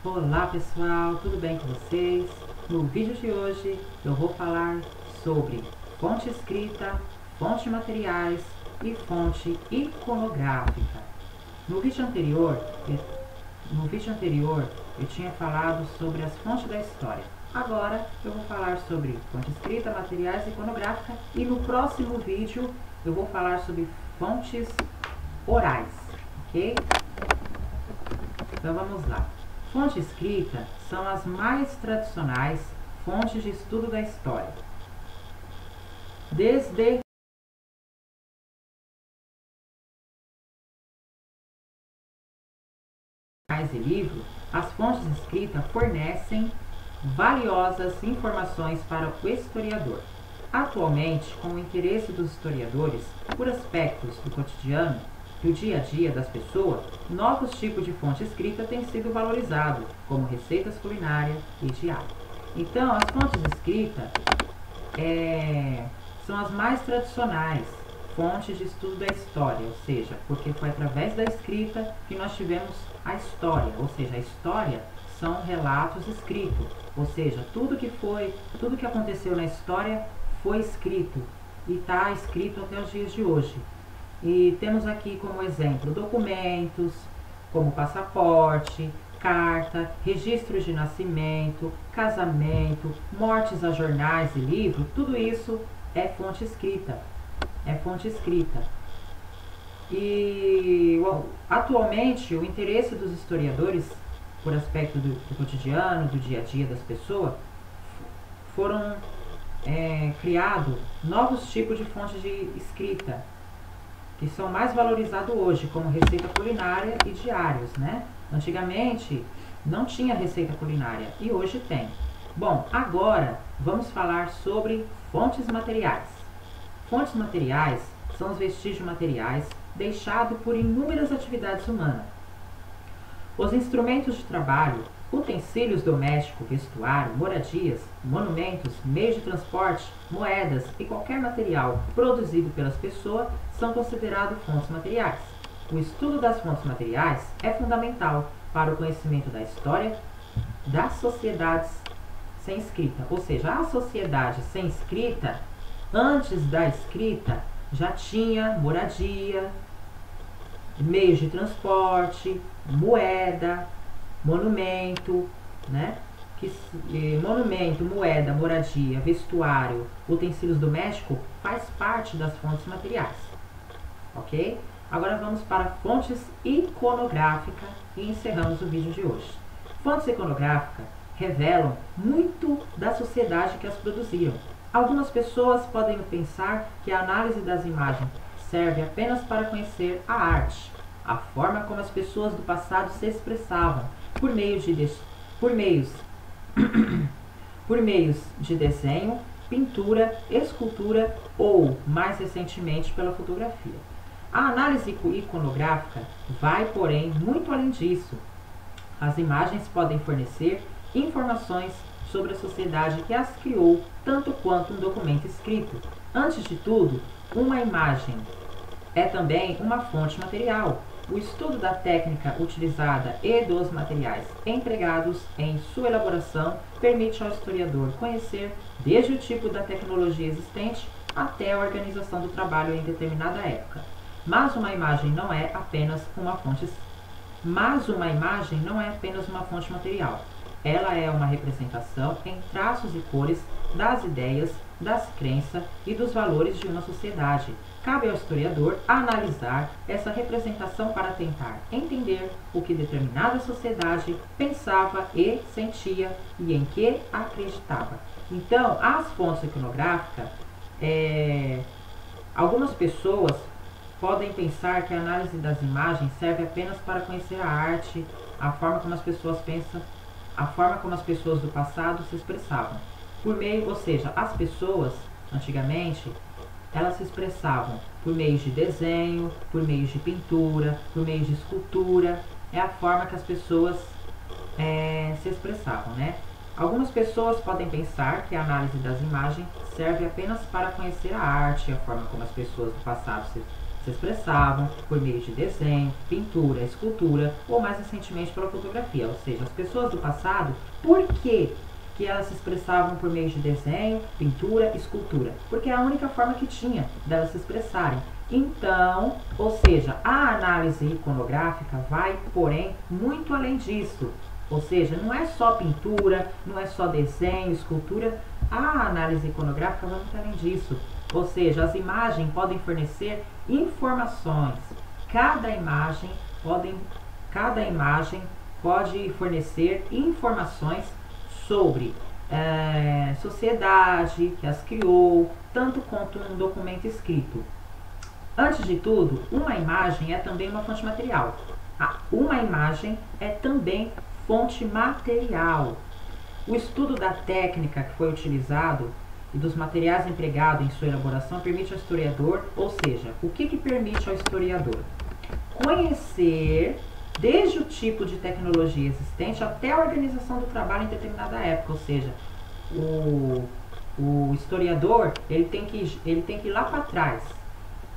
Olá pessoal, tudo bem com vocês? No vídeo de hoje eu vou falar sobre fonte escrita, fonte materiais e fonte iconográfica. No vídeo anterior eu tinha falado sobre as fontes da história. Agora eu vou falar sobre fonte escrita, materiais e iconográfica, e no próximo vídeo eu vou falar sobre fontes orais, ok? Então vamos lá. Fonte escrita são as mais tradicionais fontes de estudo da história. Desde e livro, as fontes escritas fornecem valiosas informações para o historiador. Atualmente, com o interesse dos historiadores por aspectos do cotidiano, do dia a dia das pessoas, novos tipos de fonte escrita têm sido valorizados, como receitas culinárias e diários. Então, as fontes escritas são as mais tradicionais fontes de estudo da história, ou seja, porque foi através da escrita que nós tivemos a história, ou seja, a história são relatos escritos, ou seja, tudo que aconteceu na história foi escrito e está escrito até os dias de hoje. E temos aqui como exemplo documentos, como passaporte, carta, registros de nascimento, casamento, mortes a jornais e livros, tudo isso é fonte escrita. E atualmente o interesse dos historiadores por aspecto do cotidiano, do dia a dia das pessoas, foram criados novos tipos de fontes de escrita, que são mais valorizados hoje, como receita culinária e diários, né? Antigamente não tinha receita culinária e hoje tem. Bom, agora vamos falar sobre fontes materiais. Fontes materiais são os vestígios materiais deixados por inúmeras atividades humanas. Os instrumentos de trabalho, utensílios domésticos, vestuário, moradias, monumentos, meios de transporte, moedas e qualquer material produzido pelas pessoas são considerados fontes materiais. O estudo das fontes materiais é fundamental para o conhecimento da história das sociedades sem escrita. Ou seja, a sociedade sem escrita, antes da escrita, já tinha moradia, meios de transporte, moeda, monumento, né? Monumento, moeda, moradia, vestuário, utensílios domésticos faz parte das fontes materiais, ok? Agora vamos para fontes iconográficas e encerramos o vídeo de hoje. Fontes iconográficas revelam muito da sociedade que as produziram. Algumas pessoas podem pensar que a análise das imagens serve apenas para conhecer a arte, a forma como as pessoas do passado se expressavam, por meios de desenho, pintura, escultura ou, mais recentemente, pela fotografia. A análise iconográfica vai, porém, muito além disso. As imagens podem fornecer informações sobre a sociedade que as criou, tanto quanto um documento escrito. Antes de tudo, uma imagem é também uma fonte material. O estudo da técnica utilizada e dos materiais empregados em sua elaboração permite ao historiador conhecer desde o tipo da tecnologia existente até a organização do trabalho em determinada época. Mas uma imagem não é apenas uma fonte material. Ela é uma representação em traços e cores das ideias, das crenças e dos valores de uma sociedade. Cabe ao historiador analisar essa representação para tentar entender o que determinada sociedade pensava e sentia e em que acreditava. Então, as fontes iconográficas, algumas pessoas podem pensar que a análise das imagens serve apenas para conhecer a arte, a forma como as pessoas pensam, a forma como as pessoas do passado se expressavam. Ou seja, as pessoas, antigamente, elas se expressavam por meio de desenho, por meio de pintura, por meio de escultura. É a forma que as pessoas se expressavam, né? Algumas pessoas podem pensar que a análise das imagens serve apenas para conhecer a arte, a forma como as pessoas do passado se expressavam por meio de desenho, pintura, escultura ou mais recentemente pela fotografia. Ou seja, as pessoas do passado, por que elas se expressavam por meio de desenho, pintura, escultura? Porque é a única forma que tinha delas se expressarem. Então, ou seja, a análise iconográfica vai, porém, muito além disso. Ou seja, não é só pintura, não é só desenho, escultura. A análise iconográfica vai muito além disso. Ou seja, as imagens podem fornecer informações. Cada imagem pode fornecer informações sobre sociedade que as criou, tanto quanto um documento escrito. Antes de tudo, uma imagem é também uma fonte material. Uma imagem é também fonte material. O estudo da técnica que foi utilizado e dos materiais empregados em sua elaboração permite ao historiador, ou seja, o que permite ao historiador? Conhecer desde o tipo de tecnologia existente até a organização do trabalho em determinada época, ou seja, o historiador ele tem que ir lá para trás,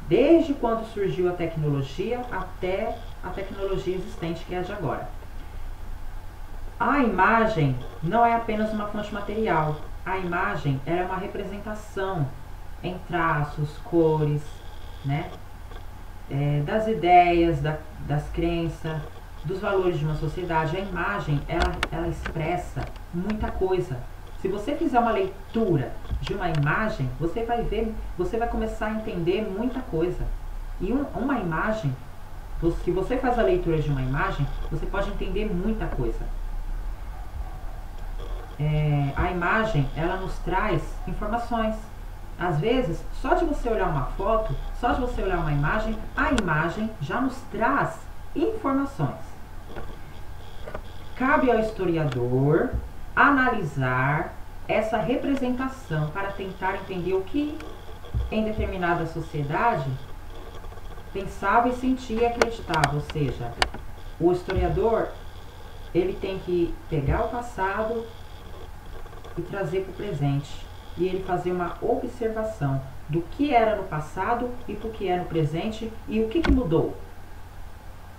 desde quando surgiu a tecnologia até a tecnologia existente que é a de agora. A imagem não é apenas uma fonte material. A imagem é uma representação em traços, cores, né? Das ideias, das crenças, dos valores de uma sociedade. A imagem, ela expressa muita coisa. Se você fizer uma leitura de uma imagem, você vai começar a entender muita coisa. E uma imagem, se você faz a leitura de uma imagem, você pode entender muita coisa. A imagem, ela nos traz informações. Às vezes, só de você olhar uma foto, só de você olhar uma imagem, a imagem já nos traz informações. Cabe ao historiador analisar essa representação para tentar entender o que em determinada sociedade pensava e sentia e acreditava. Ou seja, o historiador ele tem que pegar o passado e trazer para o presente. E ele fazer uma observação do que era no passado e do que é no presente e o que mudou.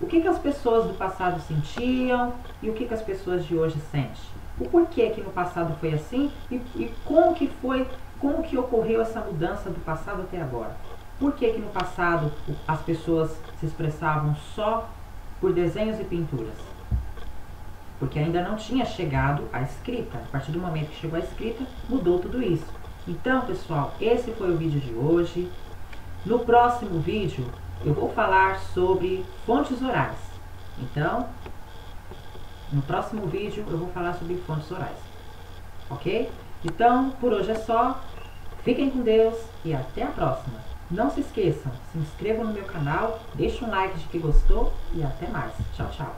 O que as pessoas do passado sentiam e o que as pessoas de hoje sentem. O porquê que no passado foi assim e como que ocorreu essa mudança do passado até agora. Por que no passado as pessoas se expressavam só por desenhos e pinturas? Porque ainda não tinha chegado a escrita. A partir do momento que chegou a escrita, mudou tudo isso. Então, pessoal, esse foi o vídeo de hoje. No próximo vídeo, eu vou falar sobre fontes orais. Então, no próximo vídeo, eu vou falar sobre fontes orais. Ok? Então, por hoje é só. Fiquem com Deus e até a próxima. Não se esqueçam, se inscrevam no meu canal, deixem um like de que gostou e até mais. Tchau, tchau.